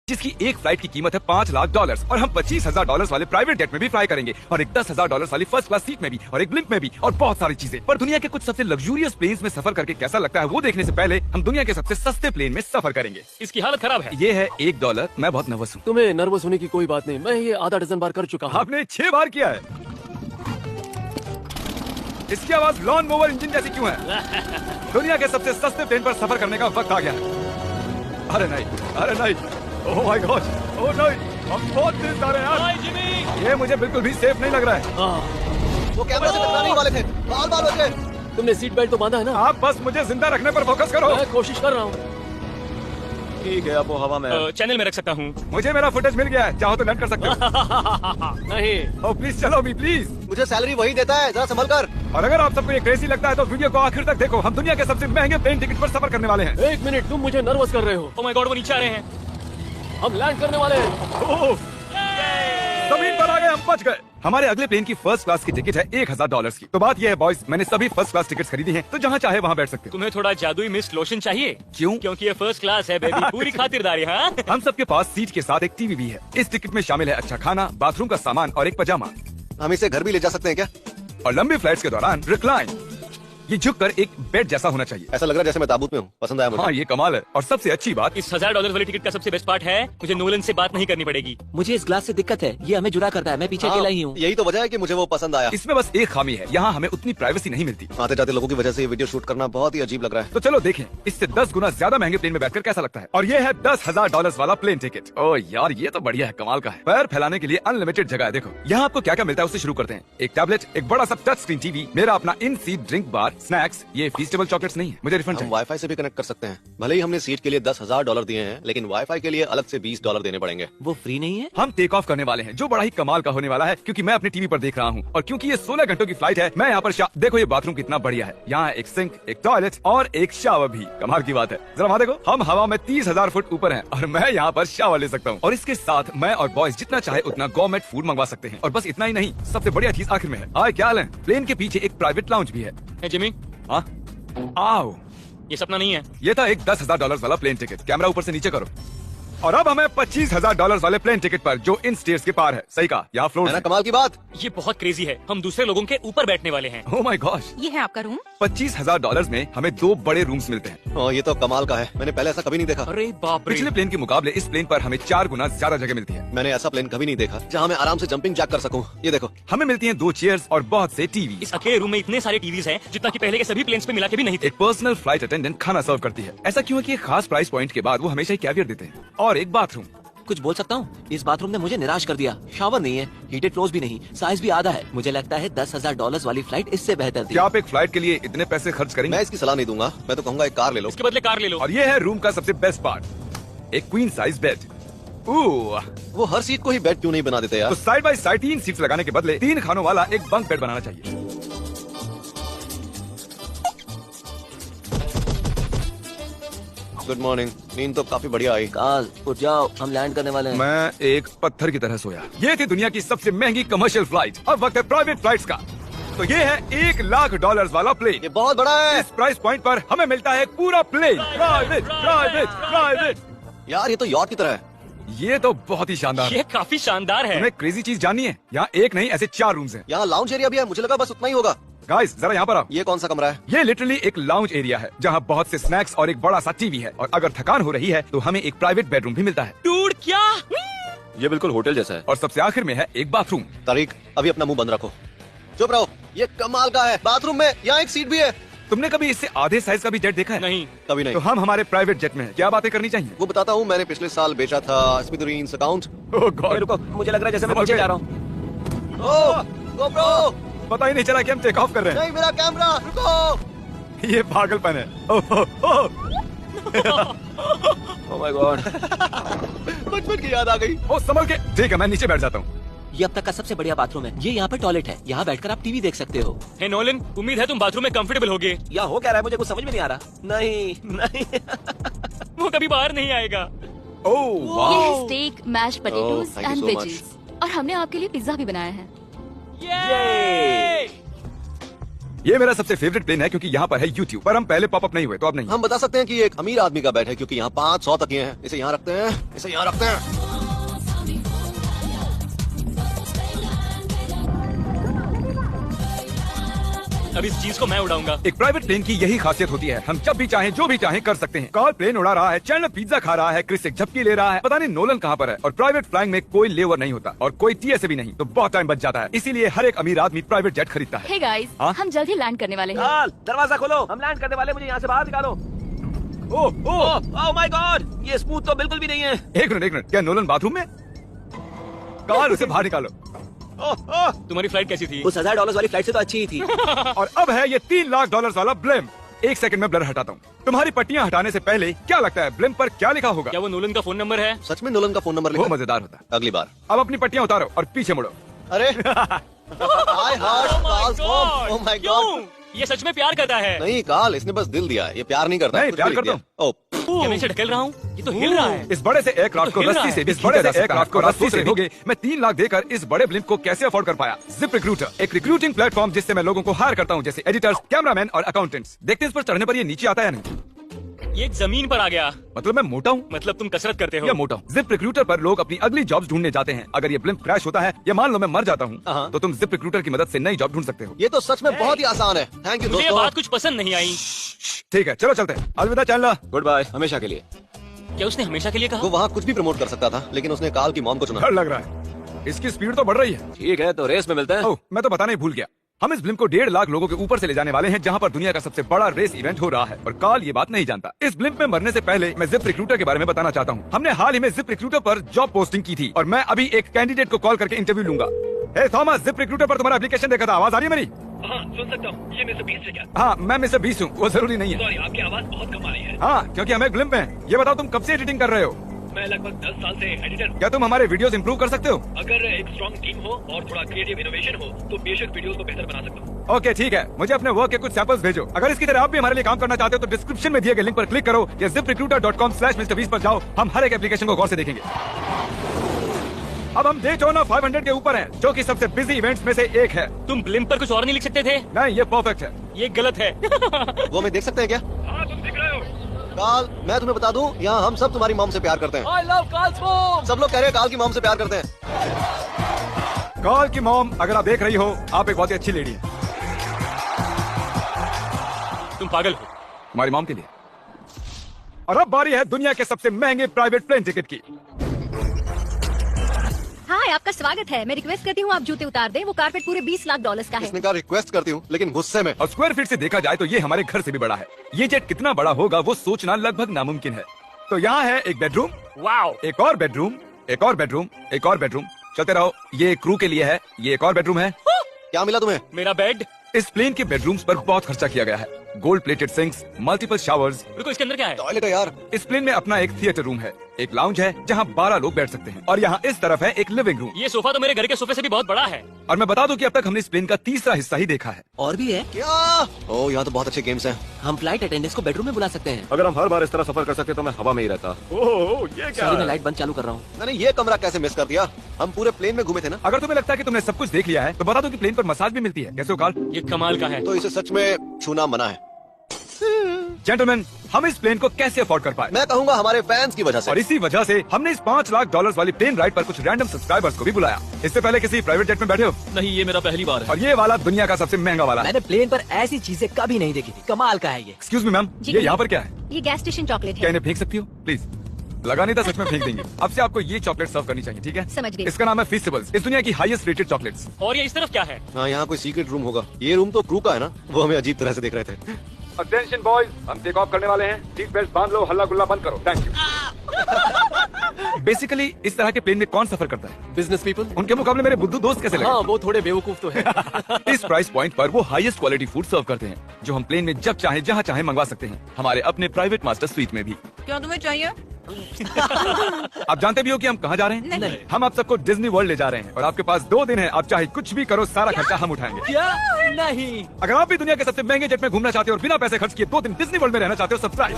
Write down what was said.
जिसकी एक फ्लाइट की कीमत है $5 लाख और हम $25,000 वाले प्राइवेट जेट में भी फ्लाई करेंगे और एक $10,000 वाली फर्स्ट क्लास सीट में भी और एक ब्लिंक में भी और बहुत सारी चीजें। पर दुनिया के कुछ सबसे लग्जूरियस प्लेन्स में सफर करके कैसा लगता है वो देखने से पहले हम दुनिया के सबसे सस्ते प्लेन में सफर करेंगे। इसकी हालत खराब है। ये है $1। मैं बहुत नर्वस हूँ। तुम्हें नर्वस होने की कोई बात नहीं, मैं ये आधा डजन बार कर चुका हूँ। आपने 6 बार किया है। इसकी आवाज लॉन मोवर इंजन जैसी क्यों है? दुनिया के सबसे सस्ते प्लेन पर सफर करने का वक्त आ गया है। अरे नहीं, ओह माय गॉड, ओह नहीं, हम बहुत तेज जा रहे हैं यार। जिमी, ये मुझे बिल्कुल भी सेफ नहीं लग रहा है। वो कैमरा से टकराने वाले थे, बाल बचे। तुमने सीट बेल्ट तो बांधा है ना? आप बस मुझे जिंदा रखने पर फोकस करो। मैं कोशिश कर रहा हूँ। ठीक है, अब वो हवा में है। चैनल में रख सकता हूँ। मुझे मेरा फुटेज मिल गया है, चाहो तो लैंड कर सकते हो। नहीं, ओह प्लीज चलो भी प्लीज। मुझे सैलरी वही देता है, जरा संभल कर। और अगर आप सबको ये क्रेजी लगता है तो वीडियो को आखिर तक देखो। हम दुनिया के सबसे महंगे प्लेन टिकट पर सफर करने वाले हैं। एक मिनट, तुम मुझे नर्वस कर रहे हो। ओह माय गॉड, वो नीचे आ रहे हैं। हम लैंड करने वाले हैं। ओह, जमीन पर आ गए, हम बच गए। हमारे अगले प्लेन की फर्स्ट क्लास की टिकट है $1,000 की। तो बात यह है बॉयज, मैंने सभी फर्स्ट क्लास टिकट्स खरीदी हैं, तो जहाँ चाहे वहाँ बैठ सकते हो। तुम्हें थोड़ा जादुई मिस्ट लोशन चाहिए? क्यों? क्योंकि ये फर्स्ट क्लास है बेबी, पूरी खातिरदारी। हाँ, हम सबके पास सीट के साथ एक टीवी भी है। इस टिकट में शामिल है अच्छा खाना, बाथरूम का सामान और एक पजामा। हम इसे घर भी ले जा सकते हैं क्या? और लंबी फ्लाइट्स के दौरान रिक्लाइन, ये झुककर एक बेड जैसा होना चाहिए। ऐसा लग रहा है जैसे मैं ताबूत में हूँ। पसंद आया मुझे। हाँ, ये कमाल है। और सबसे अच्छी बात, इस $1,000 वाली टिकट का सबसे बेस्ट पार्ट है, मुझे नोलन से बात नहीं करनी पड़ेगी। मुझे इस ग्लास से दिक्कत है, ये हमें जुड़ा करता है। मैं पीछे अकेला ही हूँ। यही तो वजह है कि मुझे वो पसंद आया। इसमें बस एक खामी है, यहाँ हमें उतनी प्राइवेसी नहीं मिलती। आते जाते लोगों की वजह से ये वीडियो शूट करना बहुत ही अजीब लग रहा है। तो चलो देखें, इससे 10 गुना ज्यादा महंगे प्लेन में बैठकर कैसा लगता है। और ये है $10,000 वाला प्लेन टिकट। ओह यार, ये तो बढ़िया है, कमाल का है। पैर फैलाने के लिए अनलिमिटेड जगह है। देखो यहाँ आपको क्या क्या मिलता है, उससे शुरू करते हैं। एक टैबलेट, एक बड़ा सा टच स्क्रीन टीवी, मेरा अपना इन सीट ड्रिंक बार, स्नैक्स। ये फीस्टेबल चॉकलेट्स नहीं है, मुझे रिफंड हम चाहिए। वाईफाई से भी कनेक्ट कर सकते हैं। भले ही हमने सीट के लिए $10,000 दिए हैं, लेकिन वाईफाई के लिए अलग से $20 देने पड़ेंगे। वो फ्री नहीं है? हम टेक ऑफ करने वाले हैं, जो बड़ा ही कमाल का होने वाला है, क्योंकि मैं अपने टीवी पर देख रहा हूँ और क्योंकि ये 16 घंटों की फ्लाइट है। मैं यहाँ पर देखो ये बाथरूम कितना बढ़िया है। यहाँ एक सिंक, एक टॉयलेट और एक शावर भी। कमाल की बात है, जरा वहाँ देखो, हम हवा में 30,000 फुट ऊपर हैं और मैं यहाँ पर शावर ले सकता हूँ। और इसके साथ मैं और बॉयज जितना चाहे उतना गवर्नमेंट फूड मंगवा सकते हैं। और बस इतना ही नहीं, सबसे बढ़िया चीज आखिर में है। आए क्या हाल है? प्लेन के पीछे एक प्राइवेट लाउंज भी है। है जिमी, हाँ, आओ। ये सपना नहीं है। ये था एक $10,000 वाला प्लेन टिकट। कैमरा ऊपर से नीचे करो। और अब हमें $25,000 वाले प्लेन टिकट पर, जो इन स्टेयर्स के पार है। सही कहा, यहाँ फ्लोर है ना कमाल की बात? ये बहुत क्रेजी है, हम दूसरे लोगों के ऊपर बैठने वाले हैं। ओह माय गॉश, ये है आपका रूम। $25,000 में हमें 2 बड़े रूम्स मिलते हैं। ओह, ये तो कमाल का है। मैंने पहले ऐसा कभी नहीं देखा। अरे बाप रे, पिछले प्लेन के मुकाबले इस प्लेन पर हमें 4 गुना ज्यादा जगह मिलती है। मैंने ऐसा प्लेन कभी नहीं देखा जहाँ मैं आराम से जंपिंग जैक कर सकूँ। ये देखो, हमें मिलती हैं 2 चेयर्स और बहुत से टीवी। इस अकेले रूम में इतने सारे टीवीज हैं जितना कि पहले के सभी प्लेन्स पे मिला के भी नहीं थे। एक पर्सनल फ्लाइट अटेंडेंट खाना सर्व करती है। ऐसा क्यों है कि एक खास प्राइस पॉइंट के बाद वो हमेशा ही कैवियर देते हैं। और एक बाथरूम। कुछ बोल सकता हूँ? इस बाथरूम ने मुझे निराश कर दिया। शावर नहीं है, हीटेड फ्लोर्स भी नहीं, साइज भी आधा है। मुझे लगता है $10,000 वाली फ्लाइट इससे बेहतर थी। क्या आप एक फ्लाइट के लिए इतने पैसे खर्च करेंगे? मैं इसकी सलाह नहीं दूंगा। मैं तो कहूँगा एक कार ले लो। इसके बदले कार ले लो। और ये है रूम का सबसे बेस्ट पार्ट, एक क्वीन साइज बेड। वो हर सीट को ही बेड क्यों नहीं बना देते तो यार? साइड बाय साइड 3 सीट्स लगाने के बदले 3 खानों वाला एक बंक बेड बनाना चाहिए। Good morning. नींद तो काफी बढ़िया आई। काल, उठ जाओ, हम लैंड करने वाले हैं। मैं एक पत्थर की तरह सोया। ये थी दुनिया की सबसे महंगी कमर्शियल फ्लाइट। अब वक्त है प्राइवेट फ्लाइट्स का। तो ये है $1,00,000 वाला प्लेन। ये बहुत बड़ा है इस प्राइस पॉइंट पर हमें मिलता है एक पूरा प्लेन। Private private private. यार, ये तो यॉट की तरह है। ये तो बहुत ही शानदार है। ये काफी शानदार है। तुम्हें क्रेजी चीज जाननी है? यहाँ एक नहीं, ऐसे 4 रूम्स हैं। यहाँ लाउंज एरिया भी है। मुझे लगा बस उतना ही होगा। गाइस जरा यहाँ पर आओ। ये कौन सा कमरा है? ये लिटरली एक लाउंज एरिया है, जहाँ बहुत से स्नैक्स और एक बड़ा सा टीवी है। और अगर थकान हो रही है तो हमें एक प्राइवेट बेडरूम भी मिलता है। डूड, क्या? ये बिल्कुल होटल जैसा है। और सबसे आखिर में है एक बाथरूम। तारीक, अभी अपना मुंह बंद रखो। चुप रहो। ये कमाल का है। बाथरूम में यहाँ एक सीट भी है। तुमने कभी इससे आधे साइज का भी जेट देखा है? नहीं। कभी नहीं। तो हम हमारे प्राइवेट जेट में हैं। क्या बातें करनी चाहिए? वो बताता हूँ, मैंने पिछले साल बेचा था स्मिथेरियंस अकाउंट। ओह गॉड, रुको, मुझे लग रहा है जैसे मैं समझ पीछे गए। जा रहा हूँ। ओह, GoPro! पता ही नहीं चला कि हम टेक ऑफ कर रहे हैं। नहीं, मेरा कैमरा, रुको। ये पागलपन है। Oh, oh, oh. Oh my god. बचपन की याद आ गई। ओ संभल के। ठीक है, मैं नीचे बैठ जाता हूँ। ये अब तक का सबसे बढ़िया बाथरूम है। ये यहाँ पर टॉयलेट है, यहाँ बैठकर आप टीवी देख सकते हो। हे नोलन, उम्मीद है तुम बाथरूम में कंफर्टेबल होगे। यहाँ हो क्या रहा है मुझे कुछ समझ में नहीं आ रहा। नहीं नहीं। वो कभी बाहर नहीं आएगा। ओह ये वाह। है steak, mash Oh, potatoes thank you and so veggies. और हमने आपके लिए पिज्जा भी बनाया है। ये ये मेरा सबसे फेवरेट प्लेन है क्योंकि यहाँ पर है YouTube, पर हम पहले पॉपअप नहीं हुए तो अब नहीं। हम बता सकते हैं कि ये एक अमीर आदमी का बेड है क्योंकि यहाँ 500 तकिए हैं। इसे यहाँ रखते हैं, इसे यहाँ रखते हैं। अब इस चीज को मैं उड़ाऊंगा। एक प्राइवेट प्लेन की यही खासियत होती है, हम जब भी चाहें जो भी चाहें कर सकते हैं। कार्ल प्लेन उड़ा रहा है, चैंडलर पिज्जा खा रहा है, क्रिस एक झपकी ले रहा है, पता नहीं नोलन कहाँ पर है। और प्राइवेट फ्लाइंग में कोई लेवर नहीं होता और कोई TSA भी नहीं, तो बहुत टाइम बच जाता है। इसीलिए हर एक अमीर आदमी प्राइवेट जेट खरीदता है। हे गाइस, हाँ? हम जल्द ही लैंड करने वाले हैं। कार्ल, दरवाजा खोलो, हम लैंड करने वाले, मुझे यहाँ से बाहर निकालो। ओह माय गॉड, ये स्मूथ तो बिल्कुल भी नहीं है। एक मिनट, क्या नोलन बाथरूम में? कार्ल, उसे बाहर निकालो। तुम्हारी फ्लाइट कैसी थी? उस $1000 वाली फ्लाइट से तो अच्छी ही थी। और अब है ये $3 लाख वाला ब्लिम। एक सेकंड में ब्लर हटाता हूँ। तुम्हारी पट्टियाँ हटाने से पहले क्या लगता है ब्लिम पर क्या लिखा होगा? क्या वो नोलन का फोन नंबर है? सच में नोलन का फोन नंबर वो लिखा? मजेदार होता है। अगली बार। अब अपनी पट्टियाँ उतारो और पीछे मुड़ो। अरे I heard Carl's mom. Oh my God. क्यों? ये सच में प्यार करता है। नहीं कार्ल, इसने बस दिल दिया है, ये प्यार नहीं करता। नहीं, कुछ प्यार भी लिख करता दिया। ओह, क्या मैं इसे ढकेल रहा हूँ? ये तो हिल रहा है। इस बड़े से एयरक्राफ्ट को हिल रहा रस्सी से है। इस बड़े से एयरक्राफ्ट को रस्सी से भिगे मैं 3 लाख देकर इस बड़े ब्लिम्प को कैसे अफोर्ड कर पाया? जिप रिक्रूटर, एक रिक्रूटिंग प्लेटफॉर्म जिससे मैं लोगों को हायर करता हूँ, जैसे एडिटर्स, कैमरामैन और अकाउंटेंट्स। देखते हैं इस पर चढ़ने पर ये नीचे आता है नहीं? ये जमीन पर आ गया। मतलब मैं मोटा हूँ मतलब तुम कसरत करते हो? या मोटा हूँ? जिप रिक्रूटर पर लोग अपनी अगली जॉब्स ढूंढने जाते हैं। अगर ये ब्लिम्प क्रैश होता है या मान लो मैं मर जाता हूँ, हाँ। तो तुम जिप रिक्रूटर की मदद से नई जॉब ढूंढ सकते हो। ये तो सच में बहुत ही आसान है। थैंक यू मुझे ये दोस्तों। बात कुछ पसंद नहीं आई। ठीक है, चलो चलते हैं। अलविदा चैंडलर। गुड बाय, हमेशा के लिए। क्या उसने हमेशा के लिए कहा? वो वहाँ कुछ भी प्रमोट कर सकता था, लेकिन उसने कार्ल की मॉम को चुना। डर लग रहा है, इसकी स्पीड तो बढ़ रही है। ठीक है, तो रेस में मिलते हैं। ओह, मैं तो बताना ही भूल गया। हम इस ब्लिम्प को 1.5 लाख लोगों के ऊपर से ले जाने वाले हैं, जहां पर दुनिया का सबसे बड़ा रेस इवेंट हो रहा है। और कार्ल ये बात नहीं जानता। इस ब्लिम्प में मरने से पहले मैं जिप रिक्रूटर के बारे में बताना चाहता हूँ। हमने हाल ही में जिप रिक्रूटर पर जॉब पोस्टिंग की थी और मैं अभी एक कैंडिडेट को कॉल करके इंटरव्यू लूंगा। हे थॉमस, जिप रिक्रूटर पर तुम्हारा एप्लीकेशन देखा था, आवाज आ रही है मेरी? हाँ, सुन सकता हूँ। ये मिस्टर बीस है क्या? हाँ, मैं मिस्टर 20 हूँ, वो जरूरी नहीं है। सॉरी, आपकी आवाज बहुत कम आ रही है। हाँ, क्योंकि हम एक ब्लिम्प हैं। ये बताओ तुम कब से एडिटिंग कर रहे हो? मैं लगभग 10 साल से एडिटर हूँ। क्या तुम हमारे वीडियोस इंप्रूव कर सकते हो? अगर एक स्ट्रॉन्ग टीम हो और थोड़ा क्रिएटिव इनोवेशन हो तो बेशक वीडियोस को बेहतर बना सकता हूँ। ओके, ठीक है, मुझे अपने वर्क के कुछ सैंपल्स भेजो। अगर इसकी तरह आप भी हमारे लिए काम करना चाहते हो तो डिस्क्रिप्शन में दिए गए लिंक पर क्लिक करो या ziprecruiter.com/Mr. पर जाओ। हम हर एक एप्लीकेशन को गौर से देखेंगे। अब हम Daytona 500 के ऊपर हैं, जो कि सबसे बिजी इवेंट्स में से एक है। तुम ब्लिम्प पर कुछ और नहीं लिख सकते थे? नहीं, ये परफेक्ट है। ये गलत है। वो हमें देख सकते हैं क्या? हाँ, तुम दिख रहे हो। कार्ल, मैं तुम्हें बता दूं, यहाँ हम सब तुम्हारी मॉम से प्यार करते हैं। I love Carl's mom. सब लोग कह रहे हैं कार्ल की मॉम से प्यार करते हैं। कार्ल की मॉम, अगर आप देख रही हो, आप एक बहुत ही अच्छी लेडी है। तुम पागल हो। हमारी मॉम के लिए। और अब बारी है दुनिया के सबसे महंगे प्राइवेट प्लेन टिकट की। हाय, आपका स्वागत है। मैं रिक्वेस्ट करती हूँ आप जूते उतार दें। वो कारपेट पूरे $20 लाख का है। इसने कहा रिक्वेस्ट करती हूँ, लेकिन गुस्से में। और स्क्वायर फीट से देखा जाए तो ये हमारे घर से भी बड़ा है। ये जेट कितना बड़ा होगा वो सोचना लगभग नामुमकिन है। तो यहाँ है एक बेडरूम, वाओ। एक और बेडरूम, एक और बेडरूम, एक और बेडरूम। चलते रहो। ये क्रू के लिए है, ये एक और बेडरूम है। क्या मिला तुम्हें? मेरा बेड। इस प्लेन के बेडरूम्स पर बहुत खर्चा किया गया है। Gold plated sinks, multiple showers. रुको, इसके अंदर क्या है? टॉयलेट है यार। इस प्लेन में अपना एक थिएटर रूम है, एक लाउंज है जहाँ 12 लोग बैठ सकते हैं, और यहाँ इस तरफ है एक लिविंग रूम। ये सोफा तो मेरे घर के सोफे से भी बहुत बड़ा है। और मैं बता दूं कि अब तक हमने इस प्लेन का तीसरा हिस्सा ही देखा है। और भी है, क्या? ओह, यहाँ तो बहुत अच्छे गेम्स हैं। हम फ्लाइट अटेंडेंट्स को बेडरूम में बुला सकते हैं। अगर हम हर बार इस तरह सफर कर सकते तो मैं हवा में ही रहता। ओह, ये सॉरी, मैं लाइट बंद चालू कर रहा हूँ। मैंने ये कमरा कैसे मिस कर दिया? हम पूरे प्लेन में घूमे थे ना। अगर तुम्हें लगता है कि तुमने सब कुछ देख लिया है तो बता दो कि प्लेन पर मसाज भी मिलती है। कैसे हो कार्ल? ये कमाल का है। तो इसे सच में छूना मना है। जेंटलमैन, हम इस प्लेन को कैसे अफोर्ड कर पाए? मैं कहूँगा हमारे फैंस की वजह से। और इसी वजह से हमने इस $5 लाख वाली प्लेन राइड पर कुछ रैंडम सब्सक्राइबर्स को भी बुलाया। इससे पहले किसी प्राइवेट जेट में बैठे हो? नहीं, ये मेरा पहली बार है। और ये वाला दुनिया का सबसे महंगा वाला है। मैंने प्लेन पर ऐसी चीजें कभी नहीं देखी थी। कमाल का है ये। एक्सक्यूज मी मैम, जी, ये यहाँ पर क्या है? ये गैस स्टेशन चॉकलेट क्या है। इन्हें फेंक सकती हो प्लीज? लगा नहीं था, सच में फेंक देंगे। अब से आपको ये चॉकलेट सर्व करनी चाहिए, ठीक है? समझ गई। इसका नाम है फीस्टेबल्स, इस दुनिया की हाईएस्ट रेटेड चॉकलेट्स। और ये इस तरफ क्या है? हाँ, यहाँ कोई सीक्रेट रूम होगा। ये रूम तो क्रू का है ना, वो हमें अजीब तरह से देख रहे थे। अटेंशन बॉयज, हम टेक ऑफ करने वाले हैं। सीट बेल्ट बांध लो, हल्ला गुल्ला बंद करो। Thank you. बेसिकली इस तरह के प्लेन में कौन सफर करता है? Business people. उनके मुकाबले मेरे बुद्धू दोस्त कैसे लगे? हाँ, वो थोड़े बेवकूफ तो है। इस प्राइस पॉइंट पर वो हाईएस्ट क्वालिटी फूड सर्व करते हैं, जो हम प्लेन में जब चाहे जहाँ चाहे मंगवा सकते हैं, हमारे अपने प्राइवेट मास्टर स्वीट में भी। क्या तुम्हें चाहिए? आप जानते भी हो कि हम कहाँ जा रहे हैं? नहीं। हम आप सबको डिज्नी वर्ल्ड ले जा रहे हैं और आपके पास 2 दिन है। आप चाहे कुछ भी करो, सारा खर्चा हम उठाएंगे। क्या? नहीं। अगर आप भी दुनिया के सबसे महंगे जेट में घूमना चाहते हो और बिना पैसे खर्च किए 2 दिन डिज्नी वर्ल्ड में रहना चाहते हो, सब्सक्राइब